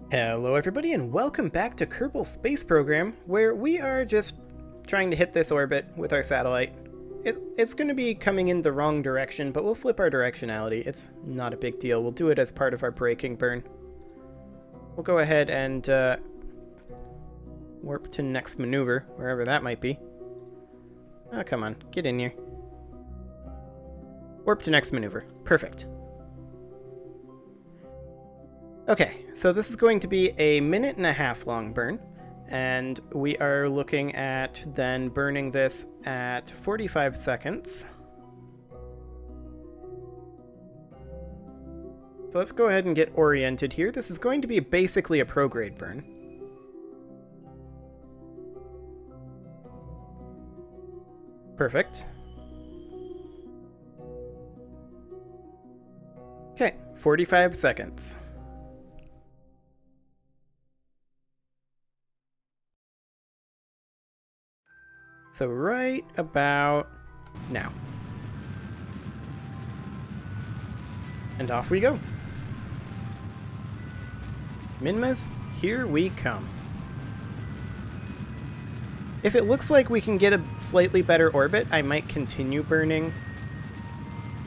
Hello everybody and welcome back to Kerbal Space Program, where we are just trying to hit this orbit with our satellite. It's going to be coming in the wrong direction, but we'll flip our directionality. It's not a big deal. We'll do it as part of our braking burn. We'll go ahead and warp to next maneuver, wherever that might be. Oh, come on. Get in here. Warp to next maneuver. Perfect. Okay, so this is going to be a 1.5-minute long burn, and we are looking at then burning this at 45 seconds. So let's go ahead and get oriented here. This is going to be basically a prograde burn. Perfect. Okay, 45 seconds. So right about now. And off we go. Minmus, here we come. If it looks like we can get a slightly better orbit, I might continue burning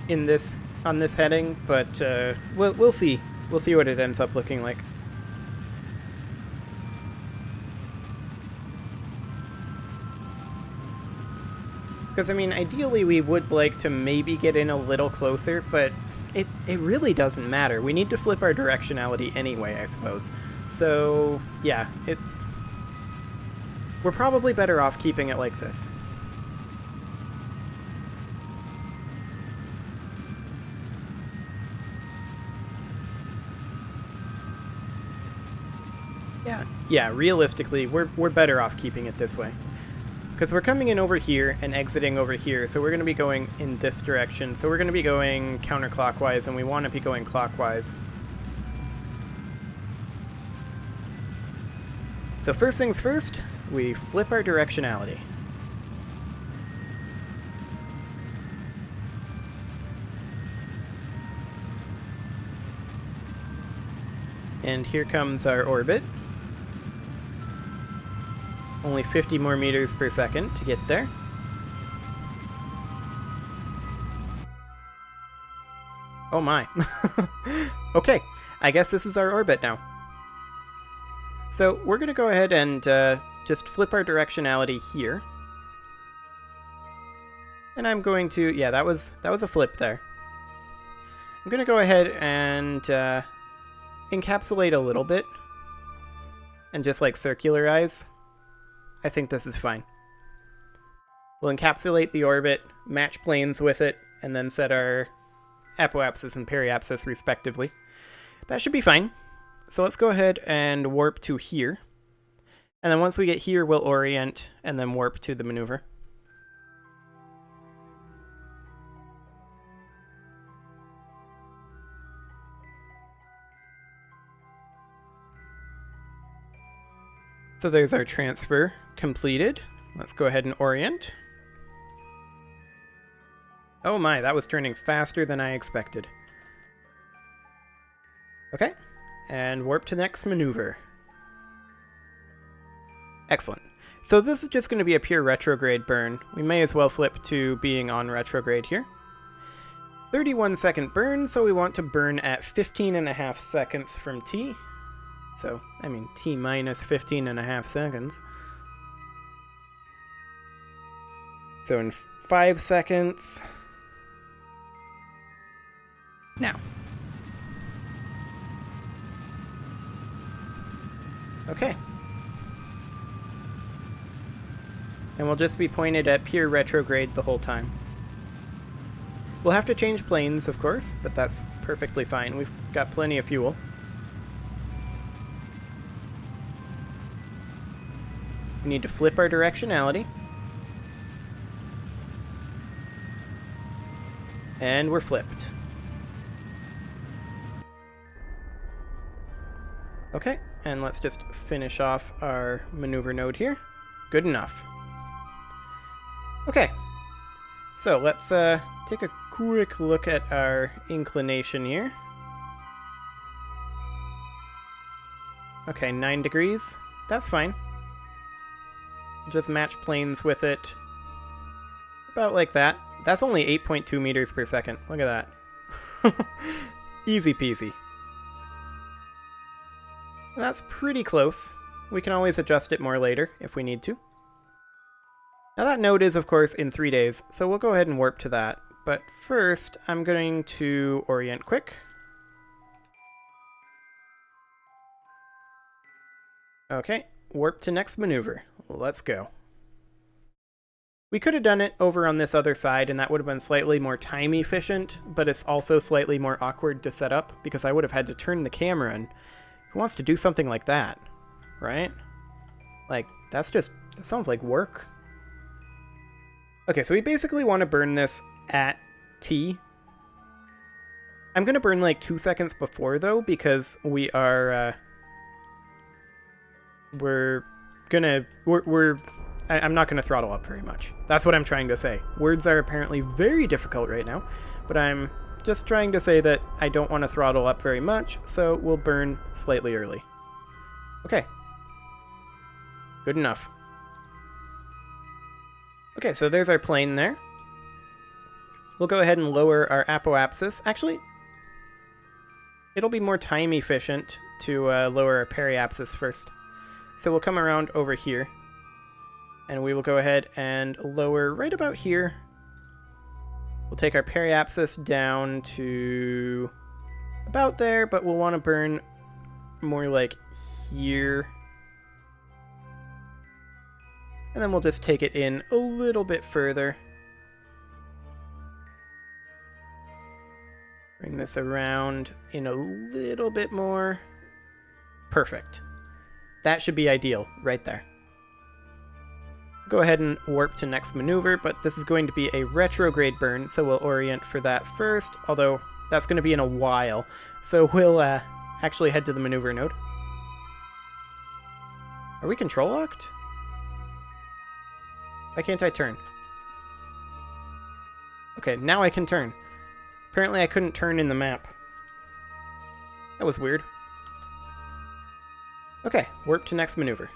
in this on this heading, but we'll see. We'll see what it ends up looking like. Because, I mean, ideally we would like to maybe get in a little closer, but it really doesn't matter. We need to flip our directionality anyway, I suppose. So, yeah, we're probably better off keeping it like this. Yeah, realistically, we're better off keeping it this way. Because we're coming in over here and exiting over here, so we're going to be going in this direction. So we're going to be going counterclockwise, and we want to be going clockwise. So first things first, we flip our directionality. And here comes our orbit. Only 50 more meters per second to get there. Oh my. Okay, I guess this is our orbit now. So we're going to go ahead and just flip our directionality here. And I'm going to, yeah, that was a flip there. I'm going to go ahead and encapsulate a little bit. And just like circularize. I think this is fine. We'll encapsulate the orbit, match planes with it, and then set our apoapsis and periapsis respectively. That should be fine. So let's go ahead and warp to here. And then once we get here, we'll orient and then warp to the maneuver. So there's our transfer completed. Let's go ahead and orient. Oh my, that was turning faster than I expected. Okay, and warp to the next maneuver. Excellent. So this is just going to be a pure retrograde burn. We may as well flip to being on retrograde here. 31-second burn, so we want to burn at 15.5 seconds from T. So, I mean, T minus 15.5 seconds. So in 5 seconds. Now. Okay. And we'll just be pointed at pure retrograde the whole time. We'll have to change planes, of course, but that's perfectly fine. We've got plenty of fuel. We need to flip our directionality. And we're flipped. Okay, and let's just finish off our maneuver node here. Good enough. Okay, so let's take a quick look at our inclination here. Okay, 9 degrees. That's fine. Just match planes with it. About like that. That's only 8.2 meters per second. Look at that. Easy peasy. That's pretty close. We can always adjust it more later if we need to. Now that node is, of course, in 3 days, so we'll go ahead and warp to that. But first, I'm going to orient quick. Okay, warp to next maneuver. Let's go. We could have done it over on this other side, and that would have been slightly more time efficient, but it's also slightly more awkward to set up, because I would have had to turn the camera, and who wants to do something like that, right? Like, that sounds like work. Okay, so we basically want to burn this at T. I'm going to burn like 2 seconds before, though, because we are, I'm not going to throttle up very much. That's what I'm trying to say. Words are apparently very difficult right now, but I'm just trying to say that I don't want to throttle up very much, so we'll burn slightly early. Okay. Good enough. Okay, so there's our plane there. We'll go ahead and lower our apoapsis. Actually, it'll be more time efficient to lower our periapsis first. So we'll come around over here. And we will go ahead and lower right about here. We'll take our periapsis down to about there, but we'll want to burn more like here. And then we'll just take it in a little bit further. Bring this around in a little bit more. Perfect. That should be ideal right there. Go ahead and warp to next maneuver, but this is going to be a retrograde burn, so we'll orient for that first, although that's going to be in a while. So we'll actually head to the maneuver node. Are we control locked? Why can't I turn? Okay, now I can turn. Apparently I couldn't turn in the map. That was weird. Okay, warp to next maneuver.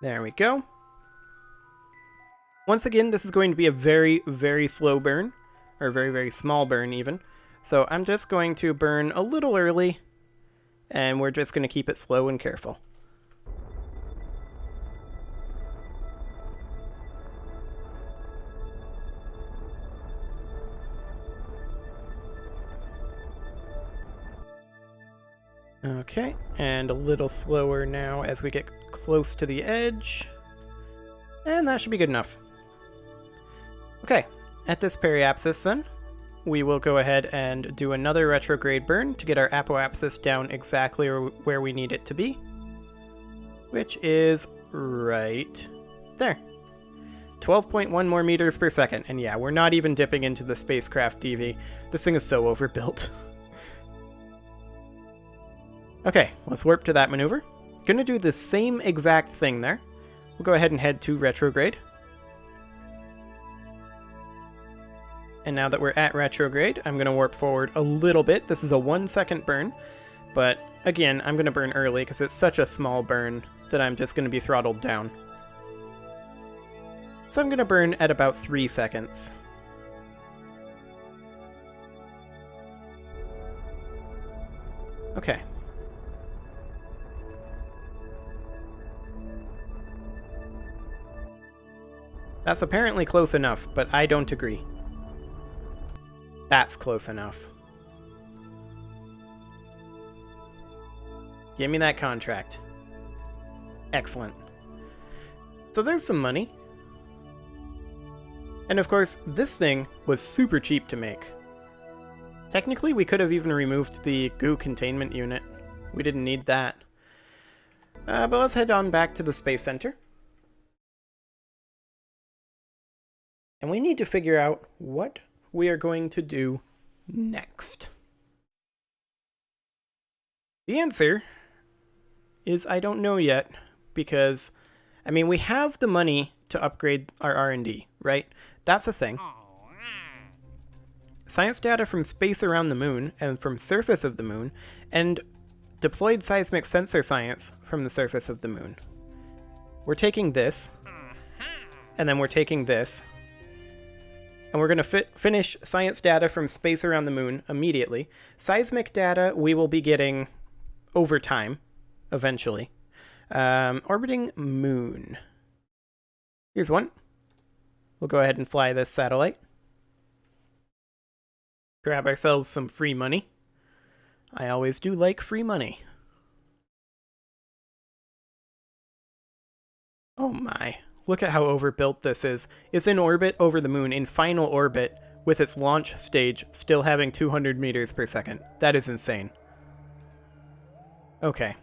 There we go. Once again, this is going to be a very, very slow burn, or very, very small burn even. So I'm just going to burn a little early, and we're just going to keep it slow and careful. Okay, and a little slower now as we get close to the edge. And that should be good enough. Okay, at this periapsis then, we will go ahead and do another retrograde burn to get our apoapsis down exactly where we need it to be. Which is right there. 12.1 more meters per second. And yeah, we're not even dipping into the spacecraft DV. This thing is so overbuilt. Okay, let's warp to that maneuver. Gonna do the same exact thing there. We'll go ahead and head to retrograde. And now that we're at retrograde, I'm gonna warp forward a little bit. This is a 1 second burn, but again, I'm gonna burn early because it's such a small burn that I'm just gonna be throttled down. So I'm gonna burn at about 3 seconds. Okay. That's apparently close enough, but I don't agree. That's close enough. Give me that contract. Excellent. So there's some money. And of course, this thing was super cheap to make. Technically, we could have even removed the goo containment unit. We didn't need that. But let's head on back to the Space Center. And we need to figure out what we are going to do next. The answer is I don't know yet, because, I mean, we have the money to upgrade our R&D, right? That's a thing. science data from space around the moon and from surface of the moon, and deployed seismic sensor science from the surface of the moon. We're taking this, and then we're taking this, and we're going to finish science data from space around the moon immediately. Seismic data we will be getting over time, eventually. Orbiting moon. Here's one. We'll go ahead and fly this satellite. Grab ourselves some free money. I always do like free money. Oh my. Look at how overbuilt this is. It's in orbit over the moon, in final orbit, with its launch stage still having 200 meters per second. That is insane. Okay.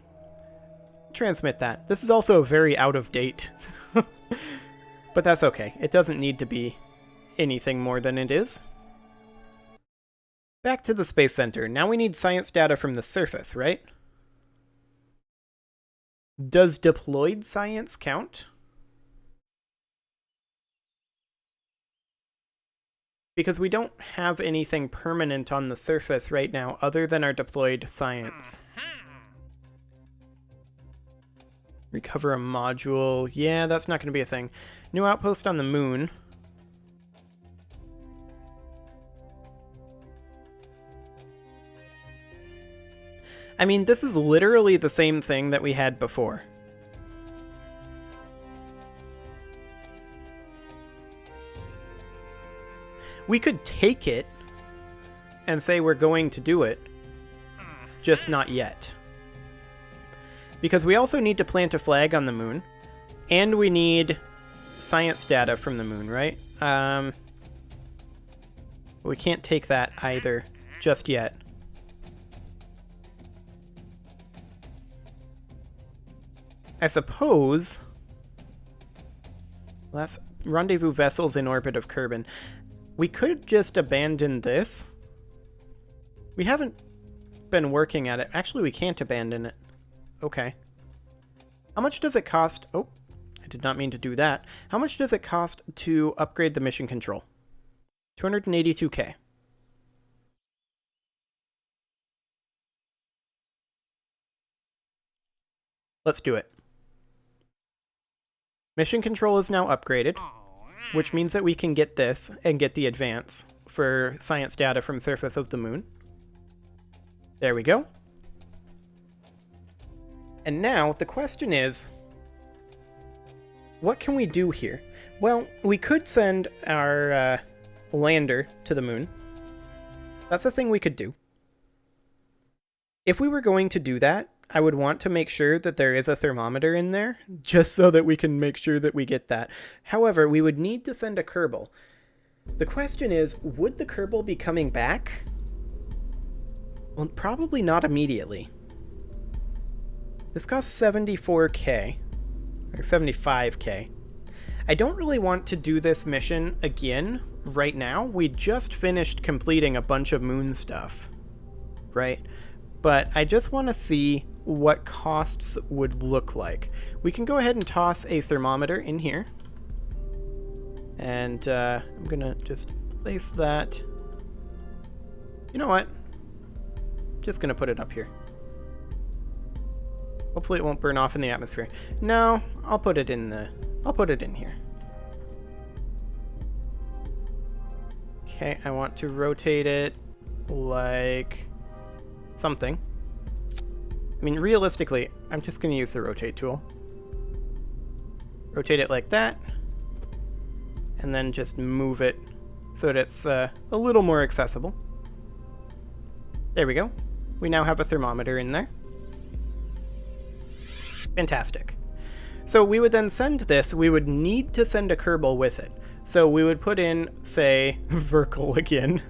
Transmit that. This is also very out of date. But that's okay. It doesn't need to be anything more than it is. Back to the Space Center. Now we need science data from the surface, right? Does deployed science count? Because we don't have anything permanent on the surface right now other than our deployed science. Recover a module. Yeah, that's not going to be a thing. New outpost on the moon. I mean, this is literally the same thing that we had before. We could take it and say we're going to do it, just not yet. Because we also need to plant a flag on the moon, and we need science data from the moon, right? We can't take that either just yet. I suppose... Last rendezvous vessels in orbit of Kerbal. We could just abandon this. We haven't been working at it. Actually, we can't abandon it. Okay. How much does it cost? Oh, I did not mean to do that. How much does it cost to upgrade the mission control? 282k. Let's do it. Mission control is now upgraded, which means that we can get this and get the advance for science data from surface of the moon. There we go. And now the question is, what can we do here? Well, we could send our lander to the moon. That's a thing we could do. If we were going to do that, I would want to make sure that there is a thermometer in there, just so that we can make sure that we get that. However, we would need to send a Kerbal. The question is, would the Kerbal be coming back? Well, probably not immediately. This costs 74k, or 75k. I don't really want to do this mission again right now. We just finished completing a bunch of moon stuff, right? But I just want to see what costs would look like. We can go ahead and toss a thermometer in here. And I'm going to just place that. You know what? Just going to put it up here. Hopefully it won't burn off in the atmosphere. No, I'll put it in here. Okay, I want to rotate it like something. I mean, realistically, I'm just going to use the rotate tool. Rotate it like that. And then just move it so that it's a little more accessible. There we go. We now have a thermometer in there. Fantastic. So we would then send this. We would need to send a Kerbal with it. So we would put in, say, Verkle again,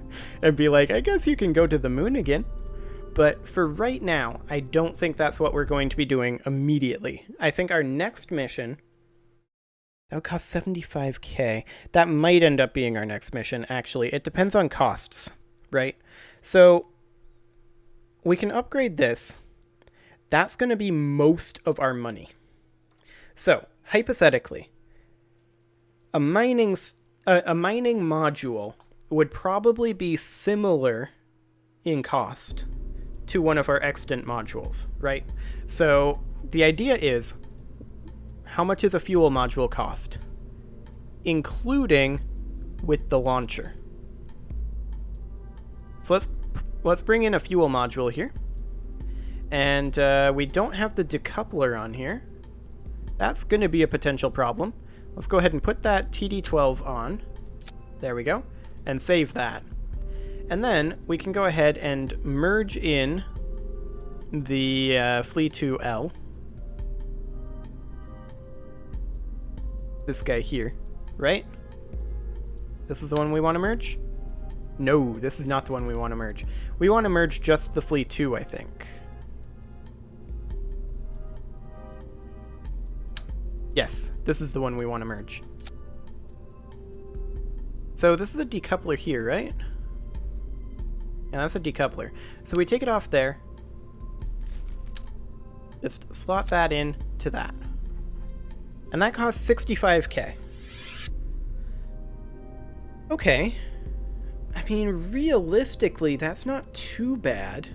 and be like, I guess you can go to the moon again. But for right now, I don't think that's what we're going to be doing immediately. I think our next mission, that would cost 75k. That might end up being our next mission, actually. It depends on costs, right? So we can upgrade this. That's going to be most of our money. So, hypothetically, a mining module would probably be similar in cost to one of our extant modules, right? So the idea is, how much does a fuel module cost, including with the launcher? So let's bring in a fuel module here. And we don't have the decoupler on here. That's going to be a potential problem. Let's go ahead and put that TD12 on. There we go. And save that. And then we can go ahead and merge in the Flea 2L. This guy here, right? This is the one we want to merge? No, this is not the one we want to merge. We want to merge just the Flea 2, I think. Yes, this is the one we want to merge. So this is a decoupler here, right? Yeah, that's a decoupler. So we take it off there. Just slot that in to that. And that costs 65k. Okay. I mean, realistically, that's not too bad.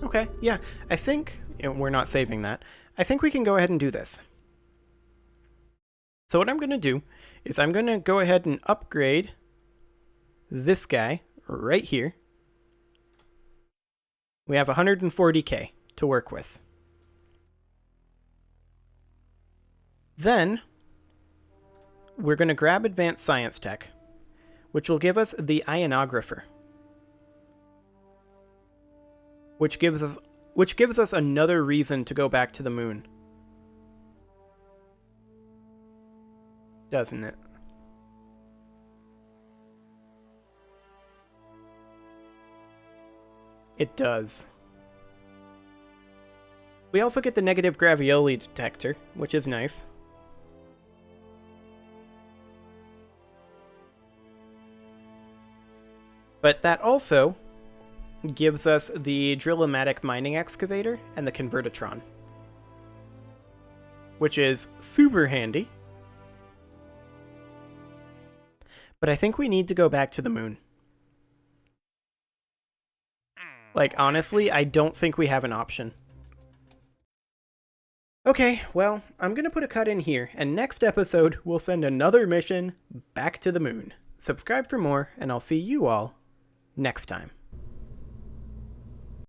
Okay, yeah, I think we're not saving that. I think we can go ahead and do this. So what I'm going to do is I'm going to go ahead and upgrade this guy right here. We have 140k to work with. Then we're going to grab Advanced Science Tech, which will give us the Ionographer, which gives us another reason to go back to the moon. Doesn't it? It does. We also get the negative gravioli detector, which is nice. But that also gives us the Drill-O-Matic mining excavator and the Convertitron, which is super handy. But I think we need to go back to the moon. Like, honestly, I don't think we have an option. Okay, well, I'm going to put a cut in here, and next episode, we'll send another mission back to the moon. Subscribe for more, and I'll see you all next time.